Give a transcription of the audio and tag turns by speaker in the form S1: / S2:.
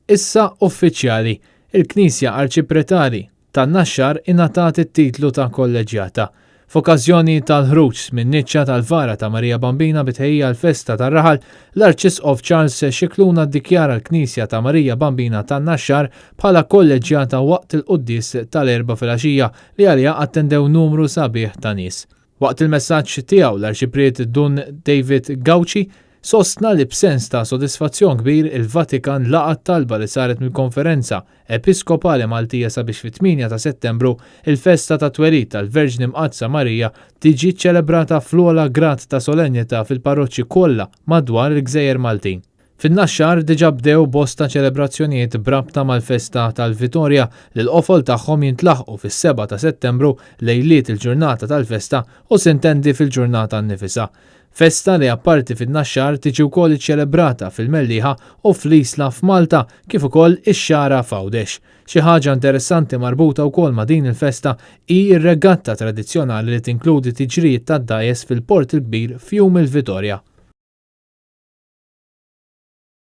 S1: Issa uffiċjali, il-Knisja Arċipretari tan-Naxxar ingħatat it-titlu ta' kolleġjata. F'okkażjoni tal-ħruġ min-niċċa tal-Vara ta' Marija Bambina bitħejja l-festa tar-Raħal, l-Arċisqof Charles Scicluna ddikjara l-Knisja ta' Marija Bambina tan-Naxxar bħala kolleġjata waqt il-quddies tal-erba' filgħaxija li għaliha attendew numru sabiħ ta' nies. Waqt il-messaġġ tiegħu l-Arċipriet Dun David Gauci sostna li b'sens ta' sodisfazzjon kbir il-Vatikan laqa talba li saret mill-Konferenza Episkopali Maltija sabiex fit-8 ta' Settembru il-festa ta' twelid tal-Verġni Mqazza Marija tiġi ċċelebrata fl-ogħla grad ta' solenjità fil-parroċċi kollha madwar il-Gżejjer Maltin. Fin-Naxxar diġà bdew bosta ċelebrazzjonijiet brabta mal-festa tal-Vitorja li l-qofol tagħhom jintlaħqu fis-7 ta' Settembru lejliet il-ġurnata tal-festa u sintendi fil-ġurnata nnifisha. Festa li apparti fin-Naxxar tiġi wkoll iċċelebrata fil-Mellieħa u fl-Isla f'Malta kif ukoll ix-Xara f'Għawdex. Xi ħaġa interessanti marbuta wkoll ma' din il-festa hi r-regatta tradizzjonali li tinkludi tiġrijiet tad-dajes fil-Port il-Kbir f'jum il-Vitorja.